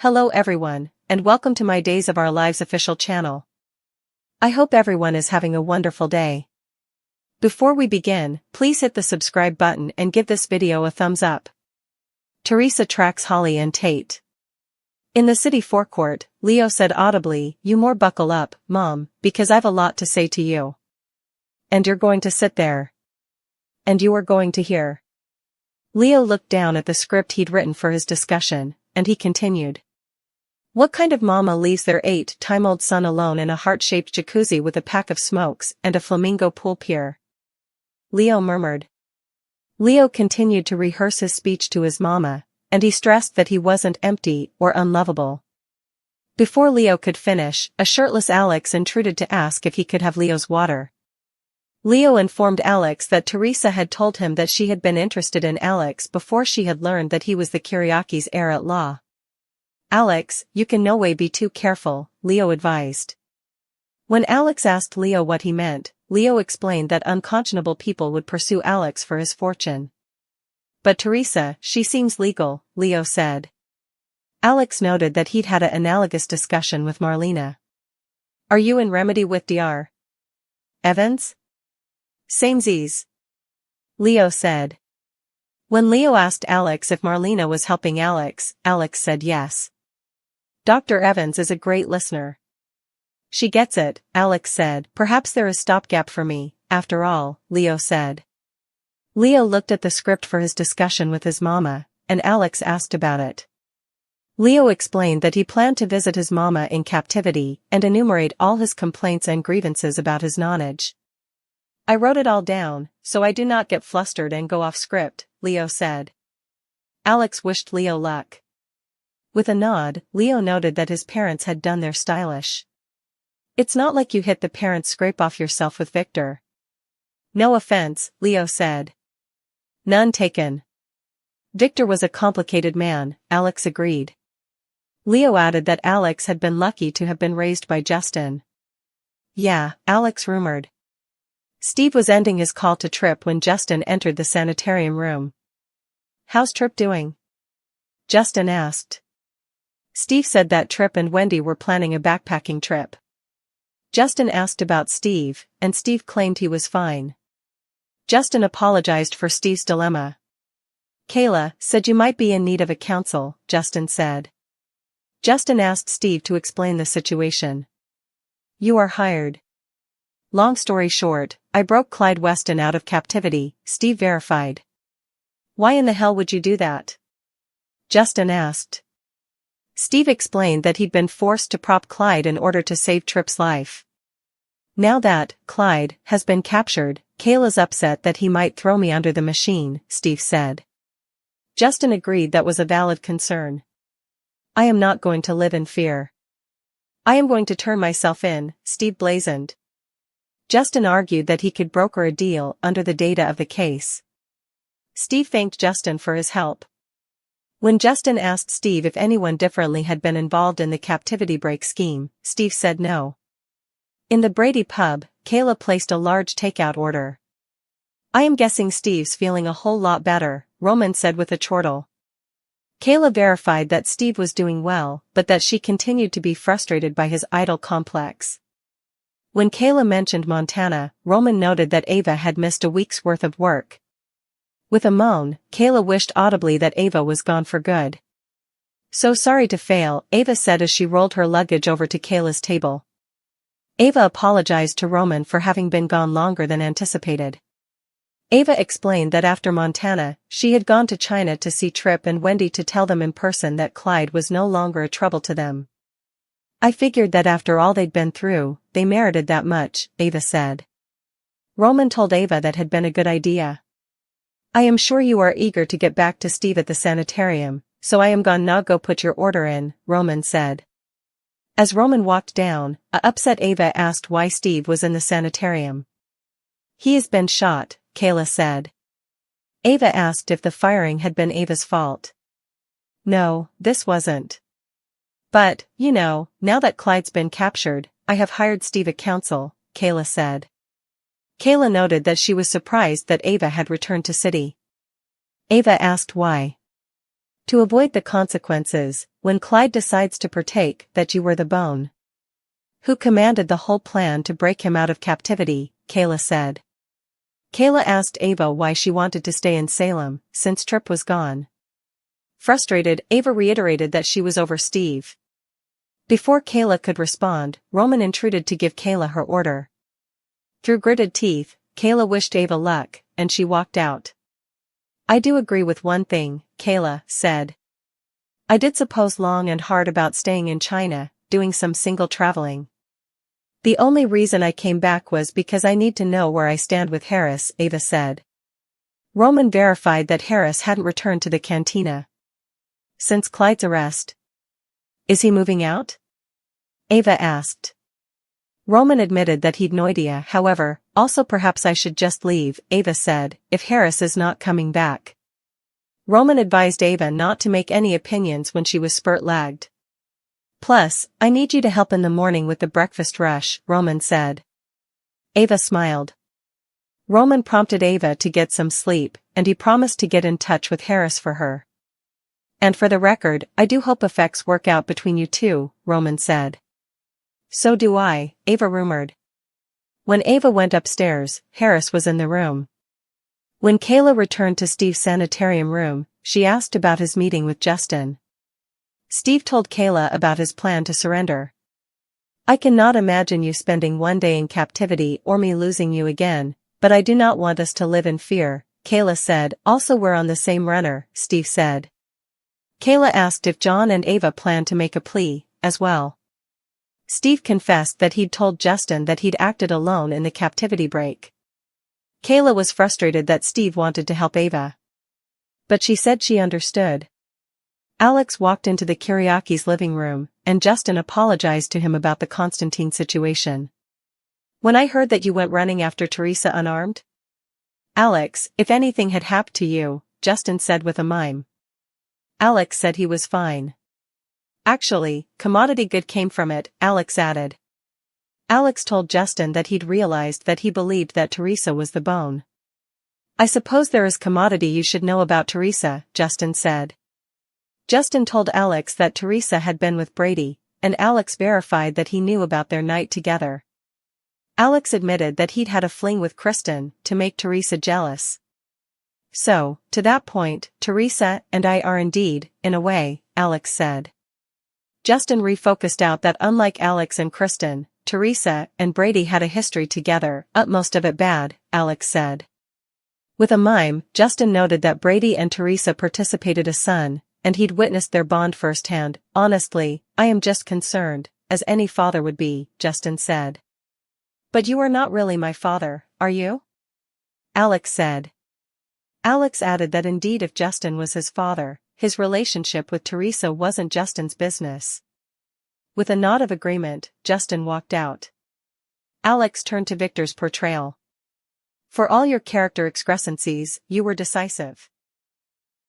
Hello everyone, and welcome to my Days of Our Lives official channel. I hope everyone is having a wonderful day. Before we begin, please hit the subscribe button and give this video a thumbs up. Theresa tracks Holly and Tate. In the city forecourt, Leo said audibly, "You more buckle up, Mom, because I've a lot to say to you. And you're going to sit there. And you are going to hear." Leo looked down at the script he'd written for his discussion, and he continued. "What kind of mama leaves their 8-time-old son alone in a heart-shaped jacuzzi with a pack of smokes and a flamingo pool pier?" Leo murmured. Leo continued to rehearse his speech to his mama, and he stressed that he wasn't empty or unlovable. Before Leo could finish, a shirtless Alex intruded to ask if he could have Leo's water. Leo informed Alex that Theresa had told him that she had been interested in Alex before she had learned that he was the Kiriaki's heir at law. "Alex, you can no way be too careful," Leo advised. When Alex asked Leo what he meant, Leo explained that unconscionable people would pursue Alex for his fortune. "But Theresa, she seems legal," Leo said. Alex noted that he'd had an analogous discussion with Marlena. "Are you in remedy with Dr. Evans?" "Samesies," Leo said. When Leo asked Alex if Marlena was helping Alex, Alex said yes. "Dr. Evans is a great listener. She gets it," Alex said. "Perhaps there is stopgap for me, after all," Leo said. Leo looked at the script for his discussion with his mama, and Alex asked about it. Leo explained that he planned to visit his mama in captivity and enumerate all his complaints and grievances about his nonage. "I wrote it all down, so I do not get flustered and go off script," Leo said. Alex wished Leo luck. With a nod, Leo noted that his parents had done their stylish. "It's not like you hit the parent scrape off yourself with Victor." "No offense," Leo said. "None taken. Victor was a complicated man," Alex agreed. Leo added that Alex had been lucky to have been raised by Justin. "Yeah," Alex rumored. Steve was ending his call to Trip when Justin entered the sanitarium room. "How's Trip doing?" Justin asked. Steve said that Trip and Wendy were planning a backpacking trip. Justin asked about Steve, and Steve claimed he was fine. Justin apologized for Steve's dilemma. "Kayla said you might be in need of a counsel," Justin said. Justin asked Steve to explain the situation. "You are hired." "Long story short, I broke Clyde Weston out of captivity," Steve verified. "Why in the hell would you do that?" Justin asked. Steve explained that he'd been forced to prop Clyde in order to save Trip's life. "Now that Clyde has been captured, Kayla's upset that he might throw me under the machine," Steve said. Justin agreed that was a valid concern. "I am not going to live in fear. I am going to turn myself in," Steve blazoned. Justin argued that he could broker a deal under the data of the case. Steve thanked Justin for his help. When Justin asked Steve if anyone differently had been involved in the captivity break scheme, Steve said no. In the Brady pub, Kayla placed a large takeout order. "I am guessing Steve's feeling a whole lot better," Roman said with a chortle. Kayla verified that Steve was doing well, but that she continued to be frustrated by his idol complex. When Kayla mentioned Montana, Roman noted that Ava had missed a week's worth of work. With a moan, Kayla wished audibly that Ava was gone for good. "So sorry to fail," Ava said as she rolled her luggage over to Kayla's table. Ava apologized to Roman for having been gone longer than anticipated. Ava explained that after Montana, she had gone to China to see Trip and Wendy to tell them in person that Clyde was no longer a trouble to them. "I figured that after all they'd been through, they merited that much," Ava said. Roman told Ava that had been a good idea. "I am sure you are eager to get back to Steve at the sanitarium, so I am gone now. Go put your order in," Roman said. As Roman walked down, a upset Ava asked why Steve was in the sanitarium. "He has been shot," Kayla said. Ava asked if the firing had been Ava's fault. "No, this wasn't. But, you know, now that Clyde's been captured, I have hired Steve a counsel," Kayla said. Kayla noted that she was surprised that Ava had returned to city. Ava asked why. To avoid the consequences, when Clyde decides to partake, that you were the bone who commanded the whole plan to break him out of captivity, Kayla said. Kayla asked Ava why she wanted to stay in Salem, since Trip was gone. Frustrated, Ava reiterated that she was over Steve. Before Kayla could respond, Roman intruded to give Kayla her order. Through gritted teeth, Kayla wished Ava luck, and she walked out. I do agree with one thing, Kayla said. I did suppose long and hard about staying in China, doing some single traveling. The only reason I came back was because I need to know where I stand with Harris, Ava said. Roman verified that Harris hadn't returned to the cantina since Clyde's arrest. Is he moving out? Ava asked. Roman admitted that he'd no idea. However, also perhaps I should just leave, Ava said, if Harris is not coming back. Roman advised Ava not to make any opinions when she was spurt-lagged. Plus, I need you to help in the morning with the breakfast rush, Roman said. Ava smiled. Roman prompted Ava to get some sleep, and he promised to get in touch with Harris for her. And for the record, I do hope effects work out between you two, Roman said. So do I, Ava rumored. When Ava went upstairs, Harris was in the room. When Kayla returned to Steve's sanitarium room, she asked about his meeting with Justin. Steve told Kayla about his plan to surrender. I cannot imagine you spending one day in captivity or me losing you again, but I do not want us to live in fear, Kayla said. Also, we're on the same runner, Steve said. Kayla asked if John and Ava planned to make a plea, as well. Steve confessed that he'd told Justin that he'd acted alone in the captivity break. Kayla was frustrated that Steve wanted to help Ava, but she said she understood. Alex walked into the Kiriakis' living room, and Justin apologized to him about the Constantine situation. When I heard that you went running after Theresa unarmed? Alex, if anything had happened to you, Justin said with a mime. Alex said he was fine. Actually, commodity good came from it, Alex added. Alex told Justin that he'd realized that he believed that Theresa was the bone. I suppose there is commodity you should know about Theresa, Justin said. Justin told Alex that Theresa had been with Brady, and Alex verified that he knew about their night together. Alex admitted that he'd had a fling with Kristen to make Theresa jealous. So, to that point, Theresa and I are indeed, in a way, Alex said. Justin refocused out that unlike Alex and Kristen, Theresa and Brady had a history together, most of it bad, Alex said. With a mime, Justin noted that Brady and Theresa participated a son, and he'd witnessed their bond firsthand. Honestly, I am just concerned, as any father would be, Justin said. But you are not really my father, are you? Alex said. Alex added that indeed if Justin was his father, his relationship with Theresa wasn't Justin's business. With a nod of agreement, Justin walked out. Alex turned to Victor's portrayal. For all your character excrescencies, you were decisive.